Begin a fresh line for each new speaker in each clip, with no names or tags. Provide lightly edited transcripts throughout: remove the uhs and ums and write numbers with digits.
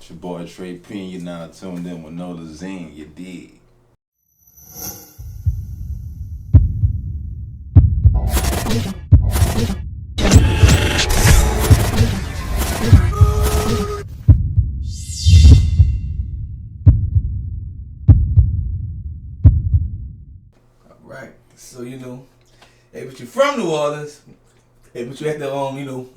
It's your boy Tre Pierre, you're now tuned in with Nolazine, you dig?
Right. So, hey, but you from New Orleans. Hey, but you had to,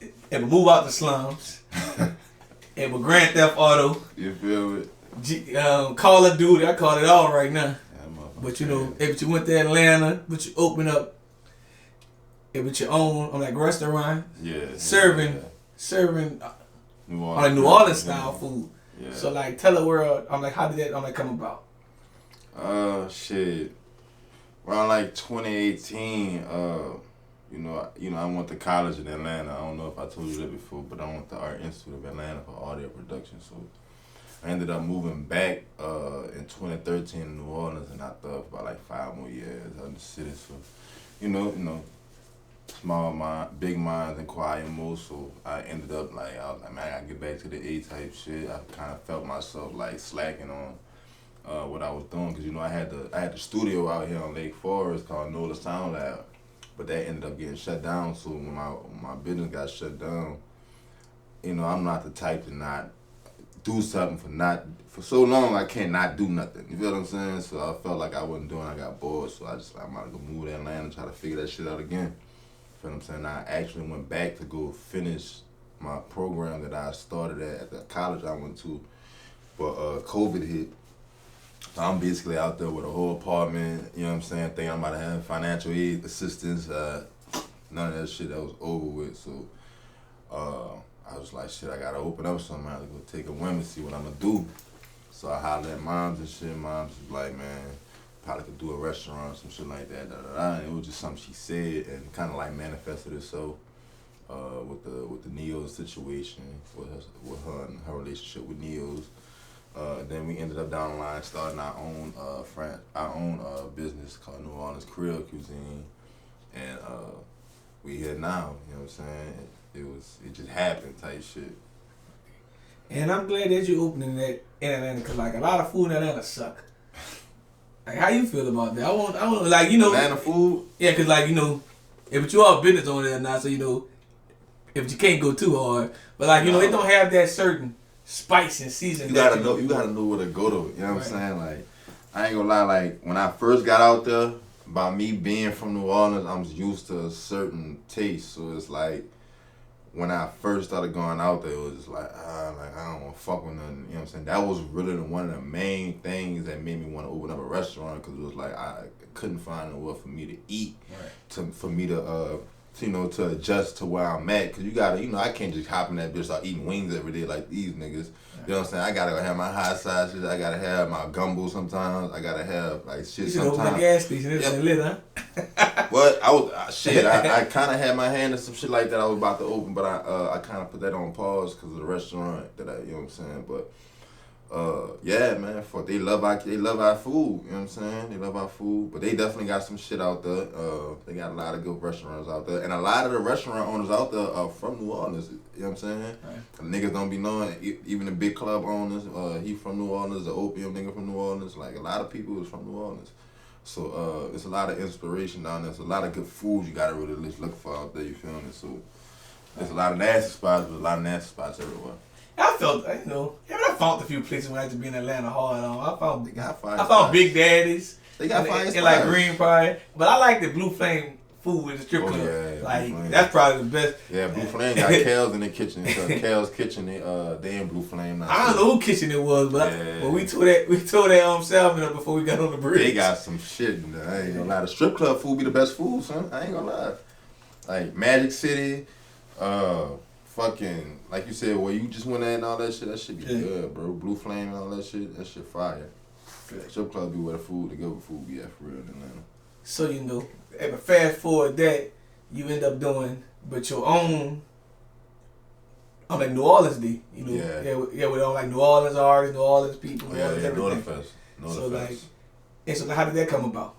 hey, but move out the slums. Hey, but Grand Theft Auto.
You feel it?
Call of Duty. I call it all right now.
Yeah,
But, hey, but you went to Atlanta, but you opened up, hey, but your own, restaurant.
Yeah.
Serving
New Orleans,
New Orleans style food.
Yeah.
So, tell the world, how did that, come about?
Shit. Around 2018, I went to college in Atlanta. I don't know if I told you that before, but I went to Art Institute of Atlanta for audio production. So I ended up moving back in 2013 to New Orleans, and I thought for about 5 more years in the city. So, small mind, big minds inquire most. So I ended up I was like, man, I gotta get back to the A type shit. I kind of felt myself slacking on what I was doing, because I had the studio out here on Lake Forest called Nolazine Sound Lab, but that ended up getting shut down. So when my business got shut down, I'm not the type to not do something for so long. I can't not do nothing. You feel what I'm saying? So I felt like I wasn't doing. I got bored, so I'm about to go move to Atlanta and try to figure that shit out again. You feel what I'm saying? I actually went back to go finish my program that I started at the college I went to, but COVID hit. So I'm basically out there with a whole apartment, thinking I'm about to have financial aid assistance. None of that shit, that was over with. So I was like, shit, I gotta open up something. I gotta go take a whim and see what I'm gonna do. So I hollered at moms and shit. Moms was like, man, probably could do a restaurant or some shit like that. And it was just something she said and kind of manifested itself with the Neo's situation, with her and her relationship with Neo's. Then we ended up down the line starting our own business called New Orleans Creole Cuisine, and we here now. You know what I'm saying? It just happened type shit.
And I'm glad that you're opening that in Atlanta, because a lot of food in Atlanta suck. How you feel about that? I want
Atlanta food.
Yeah, because if you all business on there now, so if you can't go too hard, but it don't have that certain spice and season.
You gotta know where to go to. You know what I'm saying? I ain't gonna lie. When I first got out there, by me being from New Orleans, I'm used to a certain taste. So it's when I first started going out there, it was just I don't want to fuck with nothing. You know what I'm saying? That was really one of the main things that made me want to open up a restaurant, because it was I couldn't find nowhere for me to eat, for me to to adjust to where I'm at. Because you gotta, I can't just hop in that bitch start eating wings every day like these niggas. You know what I'm saying? I gotta have my hot sausages. I gotta have my gumbo sometimes. I gotta have shit sometimes. You open a gas station. It's lit, huh? Well, I kind of had my hand in some shit like that I was about to open, but I kind of put that on pause because of the restaurant that you know what I'm saying? But yeah, man, they love our food, you know what I'm saying? They love our food, but they definitely got some shit out there. They got a lot of good restaurants out there, and a lot of the restaurant owners out there are from New Orleans, you know what I'm saying? Right. The niggas don't be knowing, even the big club owners, he from New Orleans, the opium nigga from New Orleans, a lot of people is from New Orleans. So it's a lot of inspiration down there. It's a lot of good food you gotta really look for out there, you feel me? So there's a lot of nasty spots, but a lot of nasty spots everywhere.
I felt, I found a few places when I had to be in Atlanta hard on. I found Big Daddy's.
They got fire spots.
And Green Pie. But I like the Blue Flame food with the strip club. Yeah, that's probably the best.
Yeah, Blue Flame got Kale's in the kitchen. So Kale's kitchen, they in Blue Flame now.
I don't know who kitchen it was, but we tore that salmon up before we got on the bridge.
They got some shit in there. I ain't gonna lie. The strip club food be the best food, son. I ain't gonna lie. Magic City, fucking, like you said, where you just went at and all that shit be good, bro. Blue Flame and all that shit fire. Strip club be where the good food be at for real in Atlanta.
So, fast forward that, you end up doing, but your own, New Orleans D, with all New Orleans artists, New Orleans people, everything. So how did that come about?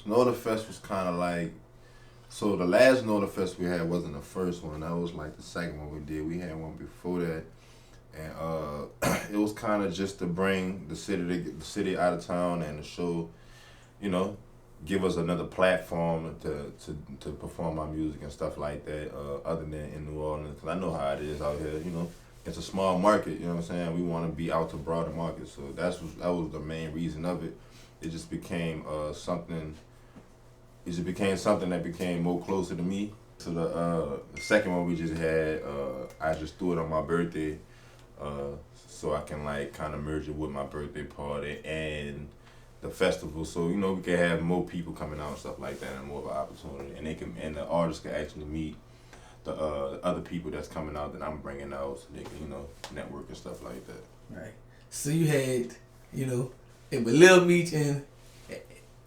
Northern Fest was kind of so the last Northern Fest we had wasn't the first one. That was the second one we did. We had one before that. was kind of just to bring the city out of town and to show, you know, give us another platform to perform our music and stuff like that. Other than in New Orleans, because I know how it is out here. You know, it's a small market. You know what I'm saying? We want to be out to broader market. So that was the main reason of it. It just became something. It just became something that became more closer to me. So the second one we just had, I just threw it on my birthday, so I can like kind of merge it with my birthday party and the festival. So you know we can have more people coming out and stuff like that, and more of an opportunity, and the artists can actually meet the other people that's coming out that I'm bringing out, so they can network and stuff like that.
Right. So you had it with Lil Meech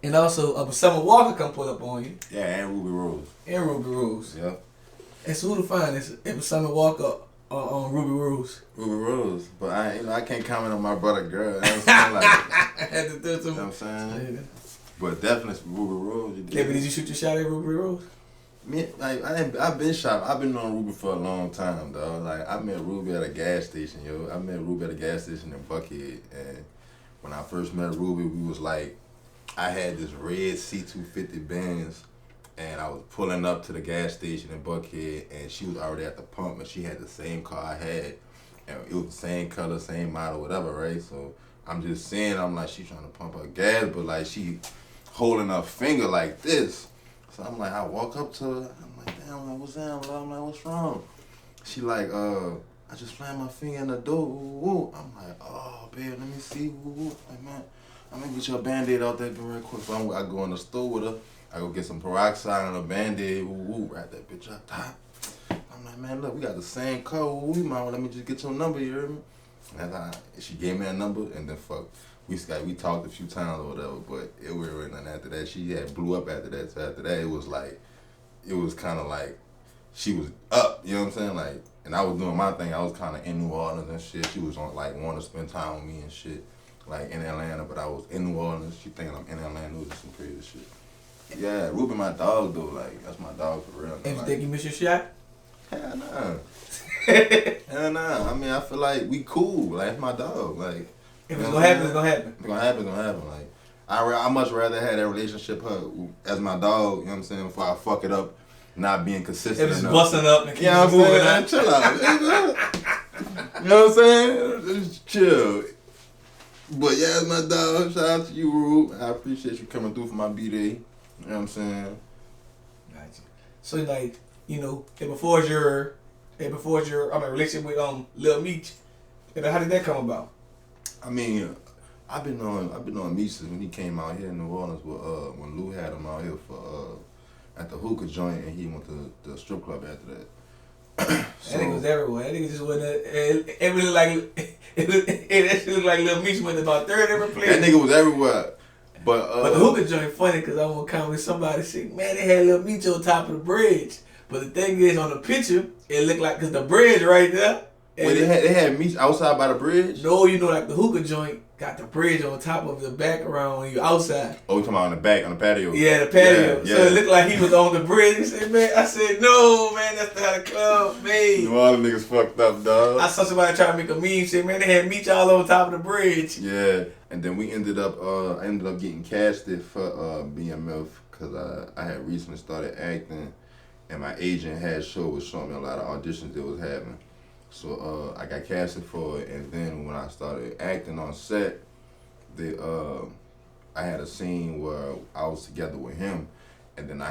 and also Summer Walker come pull up on you.
Yeah, and Ruby Rose.
Yeah. And so who to find is it was Summer Walker on Ruby Rose.
Ruby Rose, but I can't comment on my brother girl. You know what I'm saying? Like,
I had to do some.
You know what I'm saying? Yeah. But definitely Ruby Rose.
Yeah, but did you shoot your shot at Ruby Rose?
I've been shot. I've been on Ruby for a long time, dog. Like I met Ruby at a gas station, yo. I met Ruby at a gas station in Buckhead, and when I first met Ruby, we was like, I had this red C250 Benz, and I was pulling up to the gas station in Buckhead, and she was already at the pump, and she had the same car I had, and it was the same color, same model, whatever, right? So I'm just saying, I'm like, she trying to pump her gas, but like she holding her finger like this. So I'm like, I walk up to her, I'm like, damn, like, what's that? I'm like, what's wrong? She like, I just slammed my finger in the door. Woo. I'm like, oh, babe, let me see. Woo. Like, man, I'm gonna get you a Band-Aid out there real quick. So I go in the store with her. I go get some peroxide and a Band-Aid. Woo, wrap that bitch up top. I'm like, man, look, we got the same code. Woo, mama, let me just get your number, you hear me? And she gave me a number, and then we talked a few times or whatever, but it was really nothing after that. She had blew up after that. So after that, it was kind of like she was up, you know what I'm saying? Like, and I was doing my thing. I was kind of in New Orleans and shit. She was on like wanting to spend time with me and shit, like in Atlanta. But I was in New Orleans. She thinking I'm in Atlanta. It was some crazy shit. Yeah, Ruby my dog though. Like that's my dog for real.
And you think you missed your shot?
Hell nah. Hell nah. I mean, I feel like we cool. Like it's my dog. Like
if it's gonna happen, it's gonna happen.
It's gonna happen. It's gonna happen. Like I much rather have that relationship her as my dog. You know what I'm saying? Before I fuck it up. Not being consistent.
It's busting up and keep moving on.
Chill out. You know what I'm saying? Just chill. But yeah, it's my dog. Shout out to you, Rube. I appreciate you coming through for my B-Day. You know what I'm saying?
Gotcha. So like, before your relationship with Lil Meech, how did that come about?
I mean, I've been on Meech since when he came out here in New Orleans with when Lou had him out here for at the hookah joint, and he went to the strip club after that.
So, that nigga was everywhere. That nigga just went it was like that shit looked like Lil Meech went to about 30 different places.
That nigga was everywhere. But
the hookah joint funny because I want to comment with somebody saying, man, they had Lil Meech on top of the bridge. But the thing is, on the picture, it looked like, because the bridge right there.
Wait, they had Meech outside by the bridge?
No, like the hookah joint got the bridge on top of the background when you outside.
Oh, you talking about on the back, on the patio?
Yeah, the patio. Yeah. So it looked like he was on the bridge. He said, man, I said, no, man, that's how the club made.
New Orleans niggas fucked up, dog.
I saw somebody try to make a meme, say, man, they had Meech all over top of the bridge.
Yeah, and then we ended up getting casted for BMF because I had recently started acting, and my agent was showing me a lot of auditions they was having. So I got casted for it, and then when I started acting on set, I had a scene where I was together with him, and then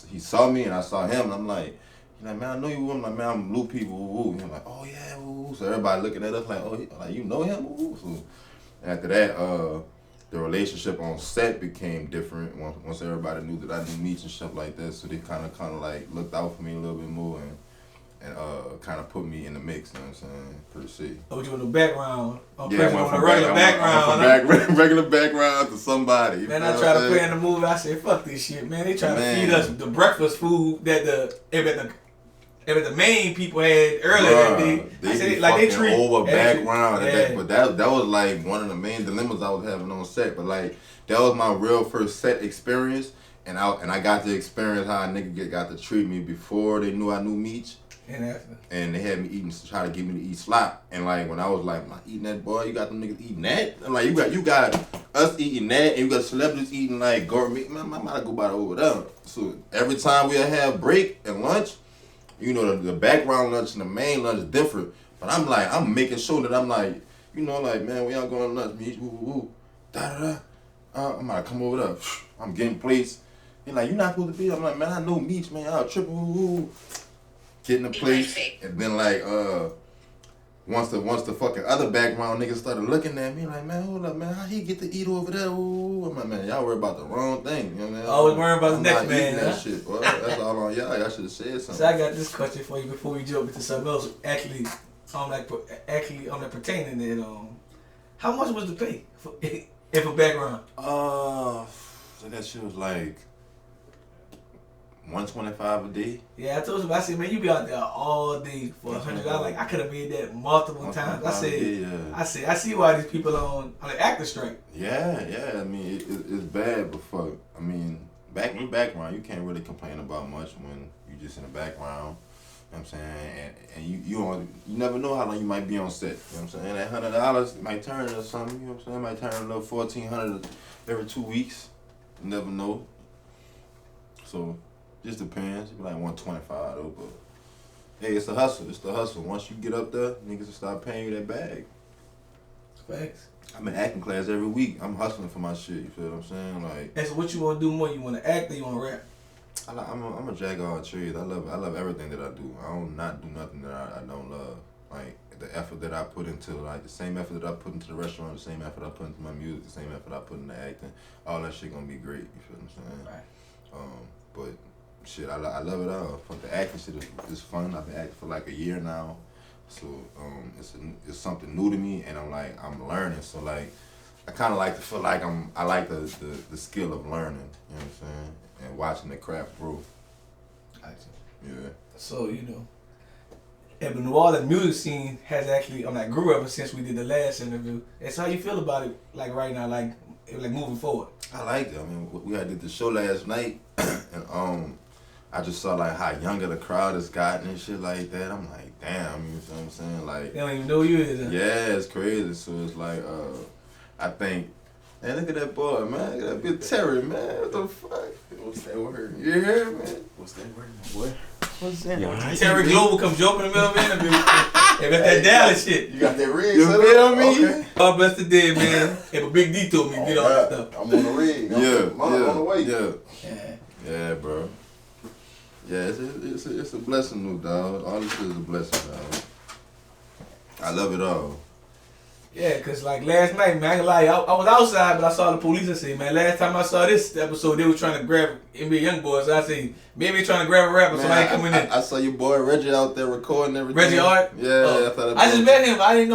he saw me and I saw him, and I'm like, man, I know you. I'm like, man, I'm Blue People. Woo. He's like, oh yeah, woo. So everybody looking at us like, oh, like you know him. Woo. So after that, the relationship on set became different once everybody knew that I knew Meech and stuff like that. So they kind of like looked out for me a little bit more and kind of put me in the mix, you know what I'm saying, per se.
Oh, you in the background?
Yeah, I went from regular background. Regular background to somebody.
Man, I tried to play in the movie. I said, fuck this shit, man. They trying to feed us the breakfast food that the main people had earlier that day.
I said, they treat over background. Yeah. But that was like one of the main dilemmas I was having on set. But like that was my real first set experience, and I got to experience how a nigga got to treat me before they knew I knew Meech. And they had me eating, try to get me to eat slop. And like when I was like, I'm not eating that, boy. You got them niggas eating that. I'm like, you got us eating that, and you got celebrities eating like gourmet. Man, I might go by over there. So every time we have break and lunch, you know, the background lunch and the main lunch is different. But I'm like, I'm making sure that I'm like, you know, like, man, we all going to lunch, me, woo, da da da. I'm gonna come over there. I'm getting plates. You're like, you're not supposed to be. I'm like, man, I know meats, man. Y'all tripping, woo. Getting the plates, and then like, once the fucking other background niggas started looking at me, like, man, hold up, man, how he get to eat over there? Ooh. I'm like, man, y'all worry about the wrong thing. You know what I mean?
Always worrying about the next man.
That shit, boy. That's all on y'all. Y'all should have said something.
So I got this question for you before we jump into something else. Actually, pertaining to how much was the pay for background?
So that shit was like $125 a day.
Yeah, I told him. I said, man, you be out there all day for $100. Like I could have made that multiple times. I said, I see why these people on the actor strike.
Yeah. I mean, it's bad, but fuck. I mean, background, you can't really complain about much when you just in the background. You know what I'm saying? And you never know how long you might be on set. You know what I'm saying? That $100 might turn into something. You know what I'm saying? It might turn a little $1,400 every 2 weeks. You never know. So, just depends. It be like $125 though, but hey, it's the hustle. It's the hustle. Once you get up there, niggas will start paying you that bag.
Facts.
I'm in acting class every week. I'm hustling for my shit. You feel what I'm saying? Like.
And so, what you want to do more? You want to act or you want to rap?
I'm a jack of all trades. I love everything that I do. I don't not do nothing that I don't love. Like the effort that I put into, like the same effort that I put into the restaurant, the same effort I put into my music, the same effort I put into acting. All that shit gonna be great. You feel what I'm saying?
Right.
But shit, I love it all. Fuck, the acting shit is fun. I've been acting for like a year now, so it's something new to me, and I'm learning. So like, I kind of like to feel like I like the skill of learning. You know what I'm saying? And watching the craft grow.
Gotcha.
Yeah.
So, the New Orleans music scene has actually, grew ever since we did the last interview. And so how you feel about it, like right now, like moving forward? I
like it. I mean, we did the show last night, and I just saw like how younger the crowd has gotten and shit like that. I'm like, damn, you know what I'm saying? Like,
they don't even know who you is. Huh?
Yeah, it's crazy. So it's like, I think. Man, look at that boy, man. Look at that big Terry, man. What the fuck? What's that word? You hear it, man? What's that word, my boy? What's that?
Yeah, Terry Global come jump in the middle of the interview. Hey, that's that Dallas shit.
You got that rig set up? You feel me?
Okay. God bless the dead, man. Hey, but Big D told me to get all that stuff.
I'm on the rig. I'm on the way.
Yeah.
Yeah, bro. Yeah, it's a blessing, new dog. All this shit is a blessing, dog. I love it all.
Yeah, cause like last night, man, I ain't lie, I was outside, but I saw the police and said, man, last time I saw this episode, they were trying to grab NBA YoungBoy. So I said, maybe trying to grab a rapper, man, so I ain't coming in.
I saw your boy Reggie out there recording everything.
Reggie Art?
Yeah,
I just met him. I didn't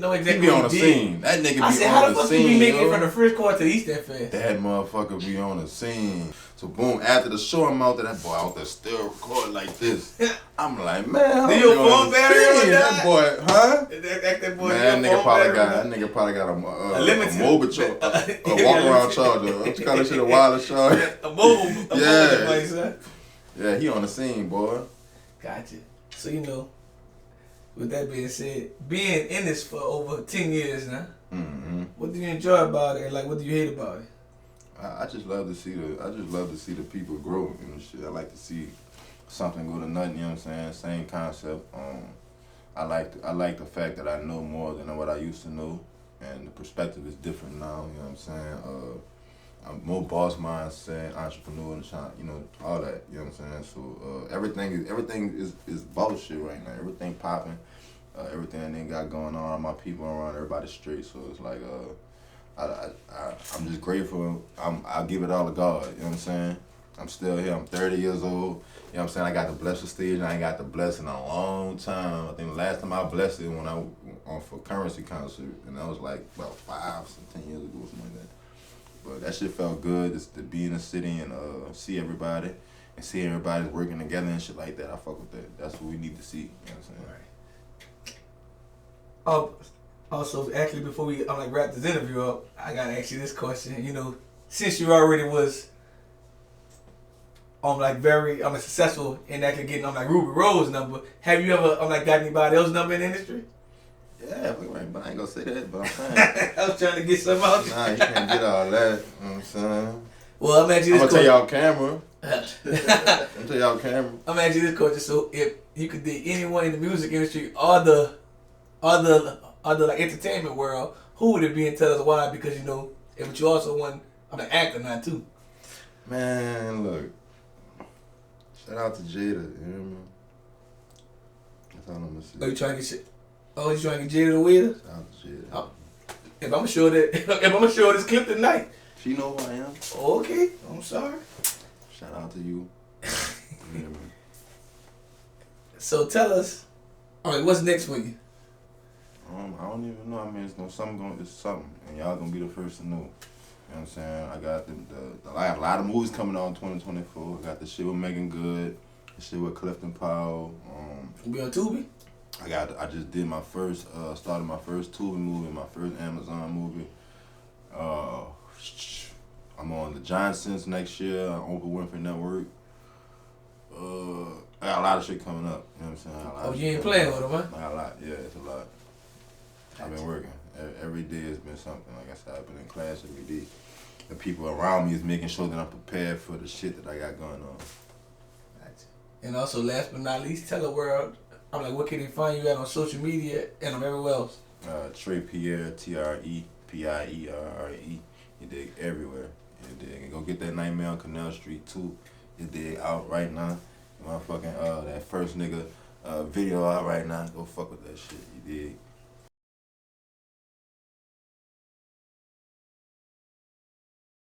know exactly
he be
what
on
he
the
did.
scene. That nigga be on the scene.
I said, how the fuck you be making it from the first court to the East that fast?
That motherfucker be on the scene. So boom, after the show, I'm out there, that boy out there still recording like this. I'm like, man,
did your phone battery
that boy, huh?
That boy,
man, that nigga probably got a mobile charger, a walk around charger. I'm just calling shit a wireless charger.
A mobile device, huh?
Yeah, he on the scene, boy.
Gotcha. So with that being said, being in this for over 10 years now, what do you enjoy about it, and like what do you hate about it?
I just love to see the people grow and shit. I like to see something go to nothing. You know what I'm saying? Same concept. I like the fact that I know more than what I used to know, and the perspective is different now. You know what I'm saying? I'm more boss mindset, entrepreneur, and all that. You know what I'm saying? So everything is bullshit right now. Everything popping, everything they got going on. All my people around, everybody's straight. So it's like I'm just grateful. I'll give it all to God. You know what I'm saying? I'm still here. I'm 30 years old. You know what I'm saying? I got the blessed stage, and I ain't got the blessed in a long time. I think the last time I blessed it when I on for Currency concert, and that was like about 10 years ago, something like that. But that shit felt good just to be in the city and see everybody and see everybody working together and shit like that. I fuck with that. That's what we need to see. You know what I'm saying?
Right. Also, actually, before we wrap this interview up, I gotta ask you this question. Since you already was I'm like I'm like successful in actually getting on like Rubi Rose number. Have you ever like got anybody else's number in the industry?
Yeah, but I ain't gonna say that, but I'm saying.
I was trying to get something out.
Nah, you can't get all that. You know what I'm saying?
Well, I'm actually
gonna tell y'all camera.
I'm
tell y'all camera.
I'm actually this question. So if you could date anyone in the music industry or the like entertainment world, who would it be and tell us why? Because you know, if you also want, I'm an actor now too.
Man, look. Shout out to Jayda, you know what I mean? That's all I'm gonna say.
Oh, you trying to get shit? Oh, you trying to get Jayda the Wayda?
Shout out to Jayda.
Oh. If I'm gonna show that, if I'm gonna show this clip tonight.
She know who I am.
Okay, I'm sorry.
Shout out to you. You know what I mean?
So tell us, alright, what's next for you?
I don't even know. I mean, it's something, and y'all gonna be the first to know. You know what I'm saying? I got a lot of movies coming out in 2024. I got the shit with Megan Good, the shit with Clifton Powell.
You be on Tubi?
I just did my first, started my first Tubi movie, my first Amazon movie. I'm on the Johnsons next year on Oprah Winfrey Network. I got a lot of shit coming up. You know what I'm saying?
You ain't playing with them, huh?
I got a lot. Yeah, it's a lot. I've been working. Every day has been something. Like I said, I've been in class every day. The people around me is making sure that I'm prepared for the shit that I got going on.
Gotcha. And also, last but not least, tell the world, I'm like, what can they find you at on social media and on everywhere else?
Tre Pierre, TRE PIERRE. You dig, everywhere. You dig. And go get that Nightmare on Canal Street too. You dig, out right now. Motherfucking that first nigga video out right now. Go fuck with that shit. You dig.